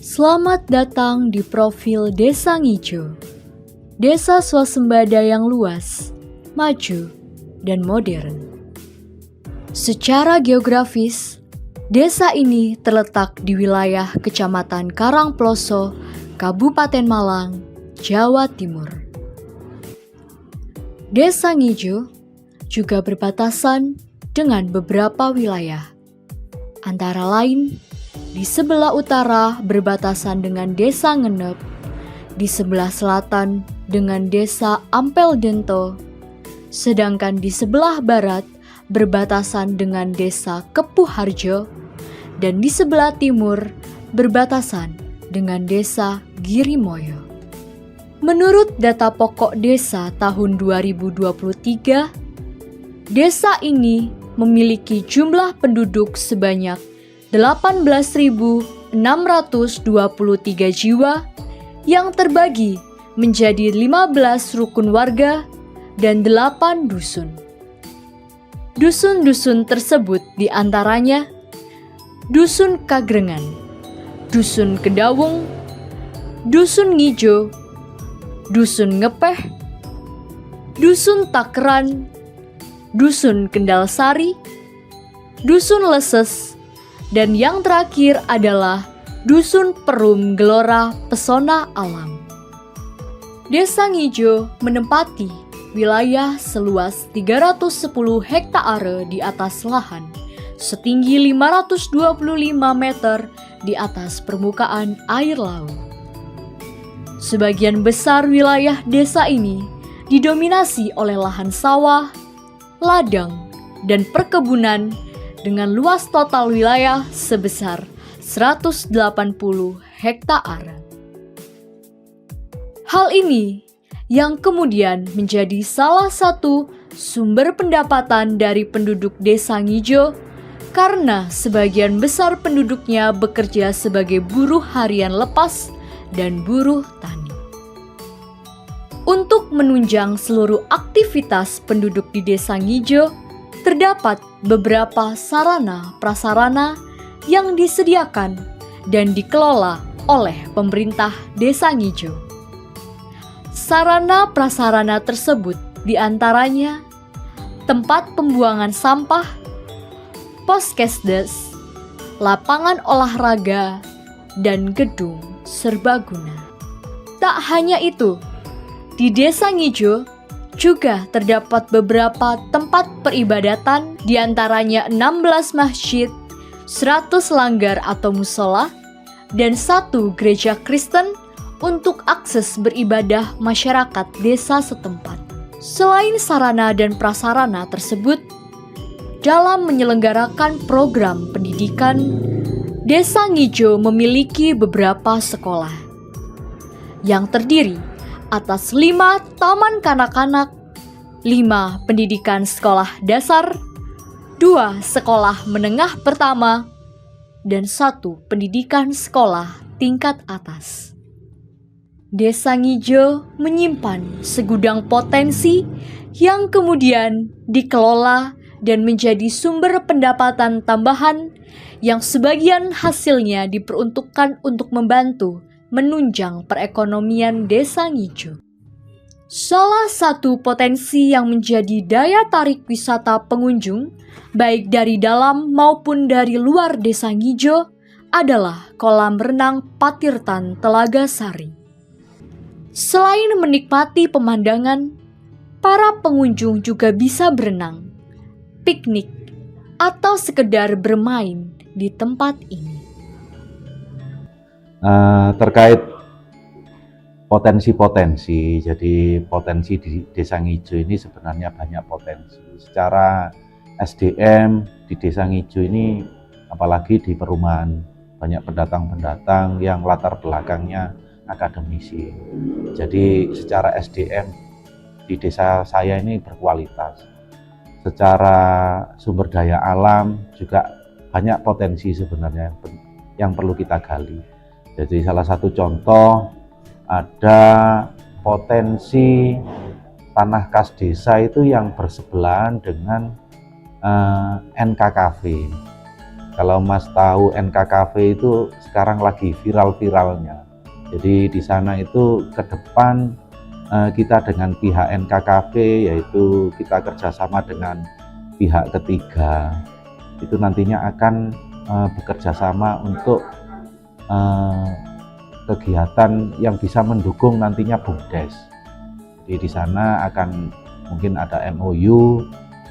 Selamat datang di profil Desa Ngijo. Desa swasembada yang luas, maju, dan modern. Secara geografis, desa ini terletak di wilayah Kecamatan Karangploso, Kabupaten Malang, Jawa Timur. Desa Ngijo juga berbatasan dengan beberapa wilayah, antara lain di sebelah utara berbatasan dengan Desa Ngenep, di sebelah selatan dengan Desa Ampel Dento, sedangkan di sebelah barat berbatasan dengan Desa Kepuharjo, dan di sebelah timur berbatasan dengan Desa Girimoyo. Menurut data pokok desa tahun 2023, desa ini memiliki jumlah penduduk sebanyak 18.623 jiwa yang terbagi menjadi 15 rukun warga dan 8 dusun. Dusun-dusun tersebut diantaranya Dusun Kagrengan, Dusun Kedawung, Dusun Ngijo, Dusun Ngepeh, Dusun Takran, Dusun Kendal Sari, Dusun Leses, dan yang terakhir adalah Dusun Perum Gelora Pesona Alam. Desa Ngijo menempati wilayah seluas 310 hektare di atas lahan setinggi 525 meter di atas permukaan air laut. Sebagian besar wilayah desa ini didominasi oleh lahan sawah, ladang, dan perkebunan dengan luas total wilayah sebesar 180 hektare. Hal ini yang kemudian menjadi salah satu sumber pendapatan dari penduduk Desa Ngijo karena sebagian besar penduduknya bekerja sebagai buruh harian lepas dan buruh tani. Untuk menunjang seluruh aktivitas penduduk di Desa Ngijo, terdapat beberapa sarana prasarana yang disediakan dan dikelola oleh pemerintah Desa Ngijo. Sarana prasarana tersebut diantaranya tempat pembuangan sampah, poskesdes, lapangan olahraga, dan gedung serbaguna. Tak hanya itu, di Desa Ngijo juga terdapat beberapa tempat peribadatan, diantaranya 16 masjid, 100 langgar atau musola, dan 1 gereja Kristen untuk akses beribadah masyarakat desa setempat. Selain sarana dan prasarana tersebut, dalam menyelenggarakan program pendidikan, Desa Ngijo memiliki beberapa sekolah yang terdiri atas 5 taman kanak-kanak, 5 pendidikan sekolah dasar, 2 sekolah menengah pertama, dan 1 pendidikan sekolah tingkat atas. Desa Ngijo menyimpan segudang potensi yang kemudian dikelola dan menjadi sumber pendapatan tambahan yang sebagian hasilnya diperuntukkan untuk membantu menunjang perekonomian Desa Ngijo. Salah satu potensi yang menjadi daya tarik wisata pengunjung, baik dari dalam maupun dari luar Desa Ngijo, adalah kolam renang Patirtan Telaga Sari. Selain menikmati pemandangan, para pengunjung juga bisa berenang, piknik, atau sekedar bermain di tempat ini. Terkait potensi-potensi, jadi potensi di Desa Ngijo ini sebenarnya banyak potensi. Secara SDM di Desa Ngijo ini, apalagi di perumahan, banyak pendatang-pendatang yang latar belakangnya akademisi. Jadi secara SDM di desa saya ini berkualitas. Secara sumber daya alam juga banyak potensi sebenarnya yang perlu kita gali. Jadi salah satu contoh ada potensi tanah kas desa itu yang bersebelahan dengan NKKV. Kalau Mas tahu NKKV itu sekarang lagi viral-viralnya. Jadi di sana itu ke depan kita dengan pihak NKKV, yaitu kita kerjasama dengan pihak ketiga, itu nantinya akan bekerja sama untuk kegiatan yang bisa mendukung nantinya BUMDes. Jadi di sana akan mungkin ada MOU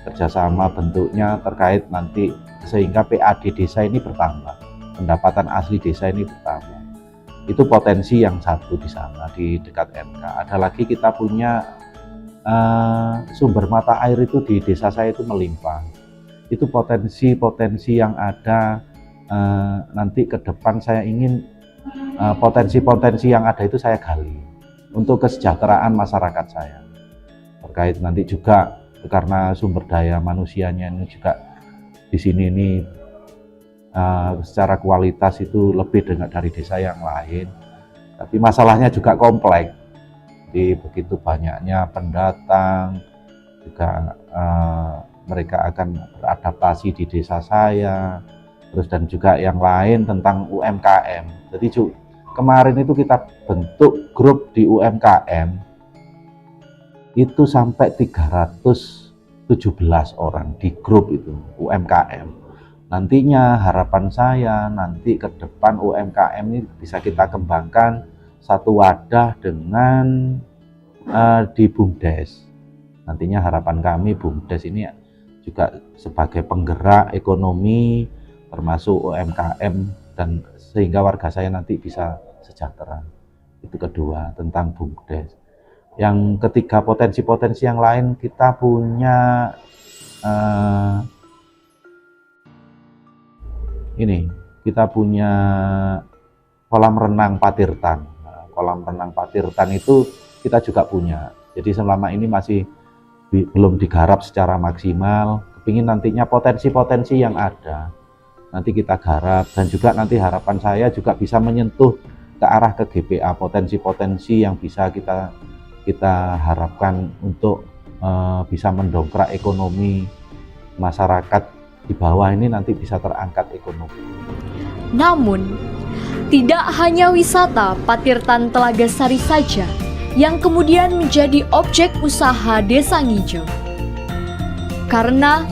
kerjasama bentuknya terkait nanti sehingga PAD desa ini bertambah, pendapatan asli desa ini bertambah. Itu potensi yang satu di sana di dekat MK. Ada lagi kita punya sumber mata air itu di desa saya itu melimpah. Itu potensi-potensi yang ada nanti ke depan saya ingin potensi-potensi yang ada itu saya gali untuk kesejahteraan masyarakat saya. Terkait nanti juga karena sumber daya manusianya ini juga di sini ini secara kualitas itu lebih dari desa yang lain. Tapi masalahnya juga kompleks. Jadi begitu banyaknya pendatang juga mereka akan beradaptasi di desa saya. Terus dan juga yang lain tentang UMKM. Jadi kemarin itu kita bentuk grup di UMKM itu sampai 317 orang di grup itu UMKM. Nantinya harapan saya nanti ke depan UMKM ini bisa kita kembangkan satu wadah dengan di BUMDes. Nantinya harapan kami BUMDes ini juga sebagai penggerak ekonomi termasuk UMKM dan sehingga warga saya nanti bisa sejahtera. Itu kedua tentang BUMDes. Yang ketiga potensi-potensi yang lain kita punya kita punya kolam renang Patirtan. Kolam renang Patirtan itu kita juga punya. Jadi selama ini masih belum digarap secara maksimal. Kepingin nantinya potensi-potensi yang ada nanti kita garap, dan juga nanti harapan saya juga bisa menyentuh ke arah ke GPA, potensi-potensi yang bisa kita harapkan untuk bisa mendongkrak ekonomi masyarakat di bawah ini nanti bisa terangkat ekonomi. Namun, tidak hanya wisata Patirtan Telaga Sari saja yang kemudian menjadi objek usaha Desa Ngijo. Karena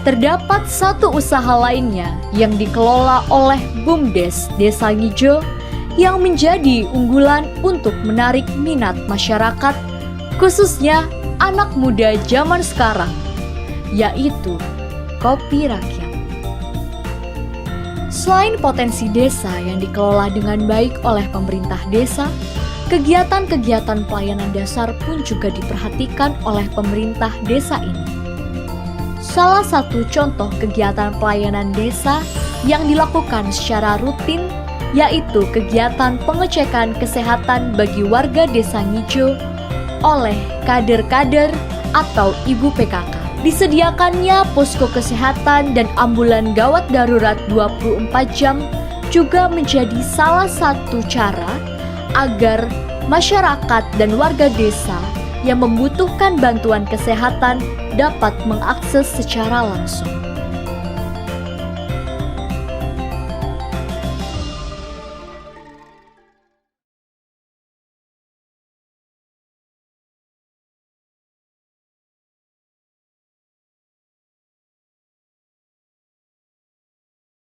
terdapat satu usaha lainnya yang dikelola oleh BUMDes Desa Ngijo yang menjadi unggulan untuk menarik minat masyarakat, khususnya anak muda zaman sekarang, yaitu kopi rakyat. Selain potensi desa yang dikelola dengan baik oleh pemerintah desa, kegiatan-kegiatan pelayanan dasar pun juga diperhatikan oleh pemerintah desa ini. Salah satu contoh kegiatan pelayanan desa yang dilakukan secara rutin yaitu kegiatan pengecekan kesehatan bagi warga Desa Ngijo oleh kader-kader atau ibu PKK. Disediakannya posko kesehatan dan ambulan gawat darurat 24 jam juga menjadi salah satu cara agar masyarakat dan warga desa yang membutuhkan bantuan kesehatan dapat mengakses secara langsung.